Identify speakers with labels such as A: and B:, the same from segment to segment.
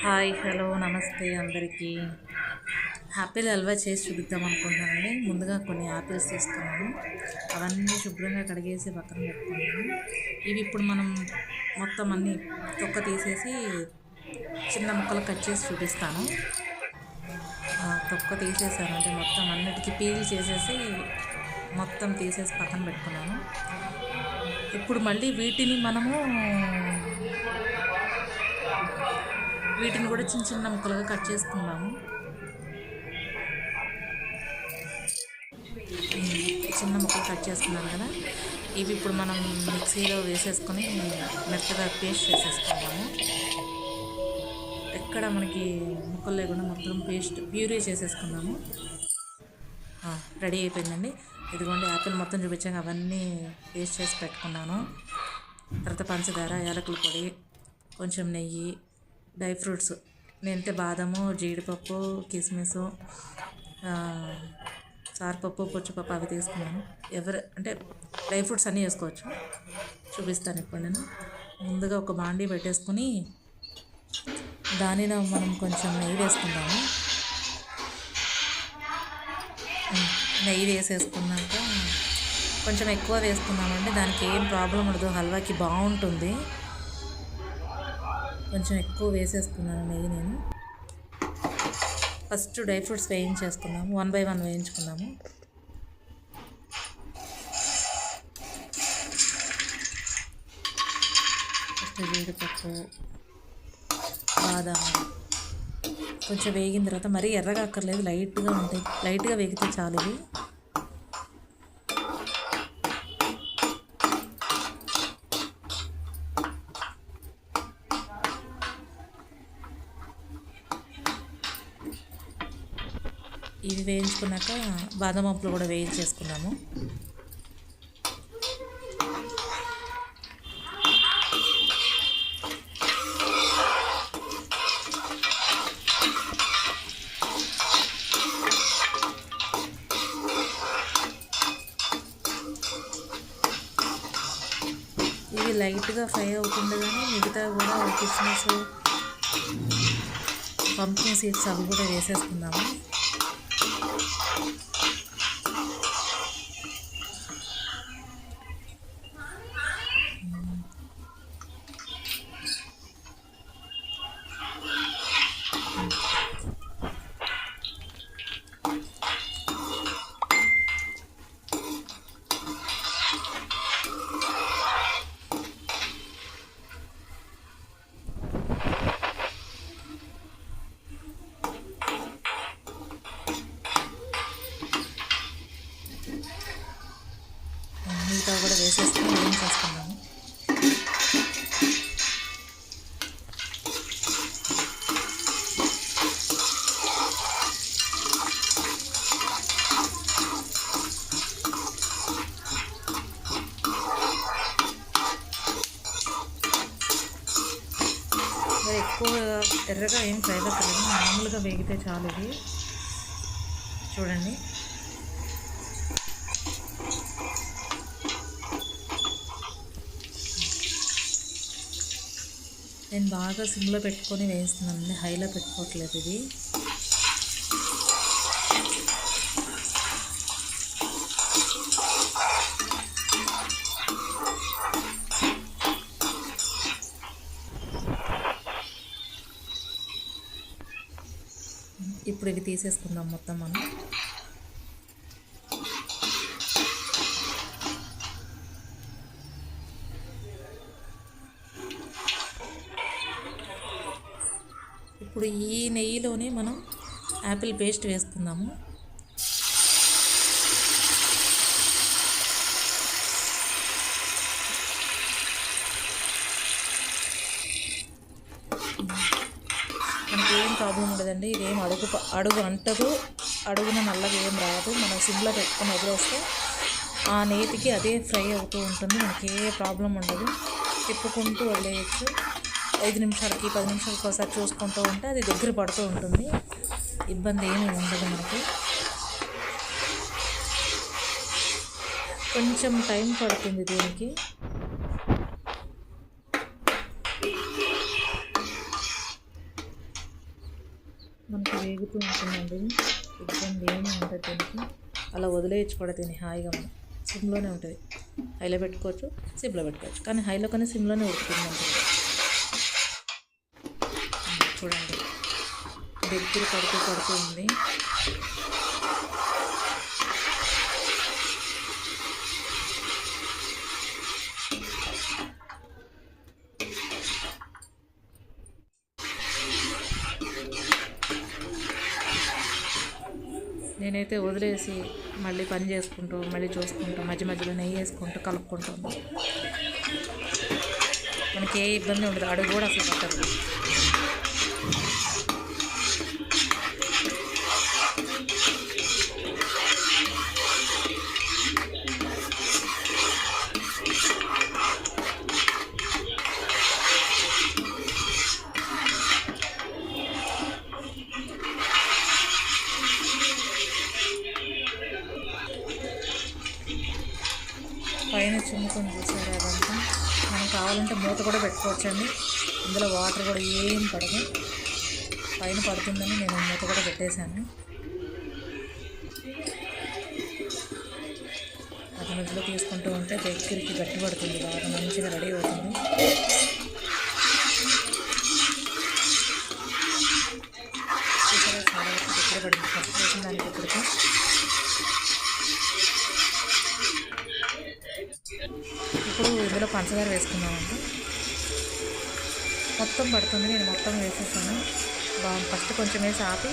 A: Hi hello నమస్తే అందరికీ. Apple halwa చేసి చూపిద్దాం అనుకుంటున్నానండి. ముందుగా కొన్ని యాపిల్స్ తీసుకున్నాను, అవన్నీ శుభ్రంగా కడిగేసి పక్కన పెట్టుకున్నాను. ఇవి ఇప్పుడు మనం మొత్తం అన్నీ తొక్క తీసేసి చిన్న ముక్కలు కట్ చేసి చూపిస్తాను. తొక్క తీసేసాను, అంటే మొత్తం అన్నిటికీ పీల్ చేసేసి మొత్తం తీసేసి పక్కన పెట్టుకున్నాను. ఇప్పుడు మళ్ళీ వీటిని కూడా చిన్న చిన్న ముక్కలుగా కట్ చేసుకున్నాము. చిన్న ముక్కలు కట్ చేసుకున్నాను కదా, ఇవి ఇప్పుడు మనం మిక్సీలో వేసేసుకొని మెత్తగా పేస్ట్ చేసేసుకున్నాము. ఎక్కడ మనకి ముక్కలు లేకుండా మొత్తం ప్యూరీ చేసేసుకున్నాము. రెడీ అయిపోయిందండి. ఇదిగోండి యాపిల్ మొత్తం చూపించాక అవన్నీ పేస్ట్ చేసి పెట్టుకున్నాను. తర్వాత పంచదార, యాలకుల పొడి, కొంచెం నెయ్యి, డ్రై ఫ్రూట్స్, నేనైతే బాదము, జీడిపప్పు, కిస్మిస్, సారపప్పు, పుచ్చిపప్పు అవి తీసుకున్నాను. అంటే డ్రై ఫ్రూట్స్ అన్నీ వేసుకోవచ్చు, చూపిస్తాను ఇప్పుడు నేను. ముందుగా ఒక బాండీ పెట్టేసుకుని దానిలో మనం కొంచెం నెయ్యి వేసుకుందాము. నెయ్యి వేసేసుకున్నాక కొంచెం ఎక్కువ వేసుకున్నామంటే దానికి ఏం ప్రాబ్లం ఉండదు, హల్వాకి బాగుంటుంది. కొంచెం ఎక్కువ వేసేసుకున్నాను నెయ్యి నేను. ఫస్ట్ డ్రై ఫ్రూట్స్ వేయించేసుకున్నాము, 1 by 1 వేయించుకున్నాము. ఫస్ట్ జీడిపప్పు, బాదాం కొంచెం వేగిన తర్వాత మరీ ఎర్రగా అక్కర్లేదు, లైట్గా ఉంటాయి, లైట్గా వేగితే చాలు. ఇవి వేయించుకున్నాక బాదం పప్పులు కూడా వేయించేసుకున్నాము. ఇవి లైట్గా ఫ్రై అవుతుండగానే మిగతా కూడా కిస్మిస్, పంప్కిన్ సీడ్స్ అవి కూడా వేసేసుకుందాము. మిగతా కూడా వేసేసుకొని వేయించేసుకున్నాము. మరి ఎక్కువ ఎర్రగా ఏం ఫ్రై అవ్వలేదు, మామూలుగా వేగితే చాలు. ఇది చూడండి. నేను బాగా సిమ్లో పెట్టుకొని వేయిస్తున్నాను, హైలో పెట్టుకోవట్లేదు. ఇది ఇప్పుడు ఇవి తీసేసుకుందాం మొత్తం మనం. ఇప్పుడు ఈ నెయ్యిలోనే మనం యాపిల్ పేస్ట్ వేసుకుందాము. మనకి ఏం ప్రాబ్లం ఉండదండి, ఇదేం అడుగు అంటదు, అడుగున నల్లగా ఏం రాదు. మనం సిమ్లో పెట్టుకొని వదిలేస్తే ఆ నేతికి అదే ఫ్రై అవుతూ ఉంటుంది, మనకి ఏ ప్రాబ్లం ఉండదు. తిప్పుకుంటూ వదిలేయచ్చు. 5 నిమిషాలకి 10 నిమిషాలకి ఒకసారి చూసుకుంటూ ఉంటే అది దగ్గర పడుతూ ఉంటుంది, ఇబ్బంది ఏమీ ఉండదు మనకి. కొంచెం టైం పడుతుంది దీనికి. మనకి వేగుతూ ఉంటుందండి. ఇబ్బంది ఏమి ఉంటుంది దీనికి. అలా వదిలేయచ్చు కూడా దీన్ని హాయిగా. మనం సిమ్లోనే ఉంటుంది. హైలో పెట్టుకోవచ్చు, సిమ్లో పెట్టుకోవచ్చు, కానీ హైలో కానీ సిమ్లోనే ఉడుకుతుంది మనకి. చూడండి దగ్గర పడుతూ ఉంది. నేనైతే వదిలేసి మళ్ళీ పని చేసుకుంటూ మళ్ళీ చూసుకుంటూ మధ్య మధ్యలో నెయ్యి వేసుకుంటూ కలుపుకుంటాను. మనకి ఏ ఇబ్బంది ఉండదు, అడుగు కూడా అసలు పట్టదు. పైన చిమ్ముకొని చూసారు అదంతా. మనం కావాలంటే మూత కూడా పెట్టుకోవచ్చండి. ఇందులో వాటర్ కూడా ఏం పడదు. పైన పడుతుందని నేను మూత కూడా పెట్టేశాను. అది మధ్యలో తీసుకుంటూ ఉంటే దగ్గరికి గట్టి పడుతుంది, బాగా మంచిగా రెడీ అవుతుంది. చూసారా చాలా వరకు దగ్గర పడింది ఫస్ట్ వేసిన దానికి ఇప్పటికి. ఇప్పుడు ఇందులో పంచదార వేసుకున్నామండి. మొత్తం పడుతుంది, నేను మొత్తం వేసేసాను. బాగా ఫస్ట్ కొంచెం వేసి ఆపి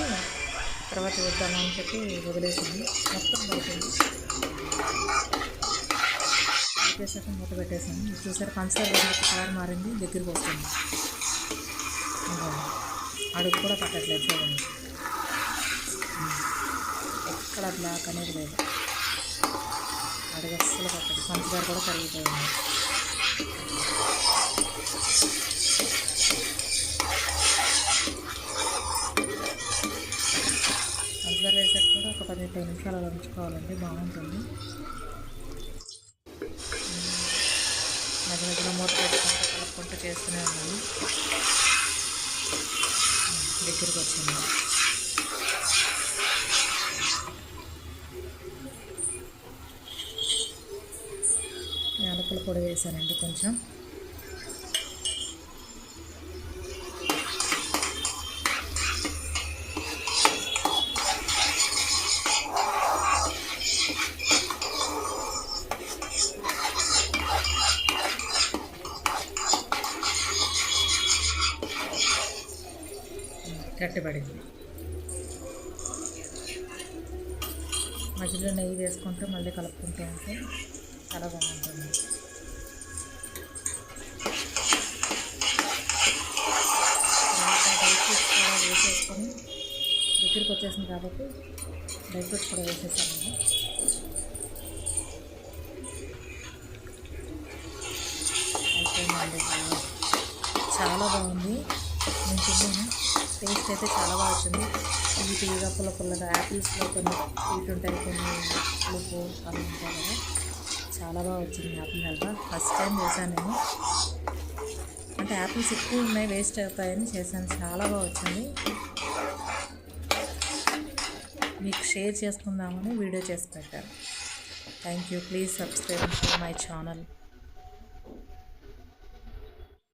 A: తర్వాత వేద్దామని అని చెప్పి వదిలేసింది. మొత్తం పడుతుంది. వేసేసాక మూత పెట్టేసాను. చూసారు పంచదార వేసి కలర్ మారింది, దగ్గరికి వస్తుంది. అడుగు కూడా పట్టట్లేదు చూడండి, ఎక్కడ బ్లాక్ అనేది లేదు. అడుగు అస్సలు పట్టదు. పంచదార కూడా కరిగిపోయింది. పంచదార వేసాక కూడా ఒక 15 నిమిషాలు అలా ఉంచుకోవాలండి, బాగుంటుంది. మధ్య మధ్యలో మూత పెట్టుకుంటూ కలుపుకుంటూ చేస్తూనే ఉన్నాను. దగ్గరికి వచ్చింది. యాలకుల పొడి వేసానండి కొంచెం. గట్టిపడింది. మధ్యలో నెయ్యి వేసుకుంటూ మళ్ళీ కలుపుకుంటూ ఉంటే చాలా బాగుంటుంది. డ్రై ఫ్రూట్స్ కూడా వేసేసుకొని దగ్గరికి వచ్చేసింది కాబట్టి డ్రై ఫ్రూట్స్ కూడా వేసేసాను. అయిపోయిందండి. చాలా బాగుంది. నేను తిన్నాను, టేస్ట్ అయితే చాలా బాగా వచ్చింది. ఈ తీగ పుల్లగా యాపిల్స్లో కొన్ని స్వీట్ ఉంటాయి, కొన్ని పులుపు అవి ఉంటాయి కదా, చాలా బాగా వచ్చింది యాపిల్ హల్వా. ఫస్ట్ టైం చేశాను నేను. అంటే యాపిల్స్ ఎక్కువ ఉన్నాయి, వేస్ట్ అవుతాయని చేశాను. చాలా బాగా వచ్చింది. మీకు షేర్ చేసుకుందామని వీడియో చేసి పెట్టాను. Thank you. Please subscribe my channel.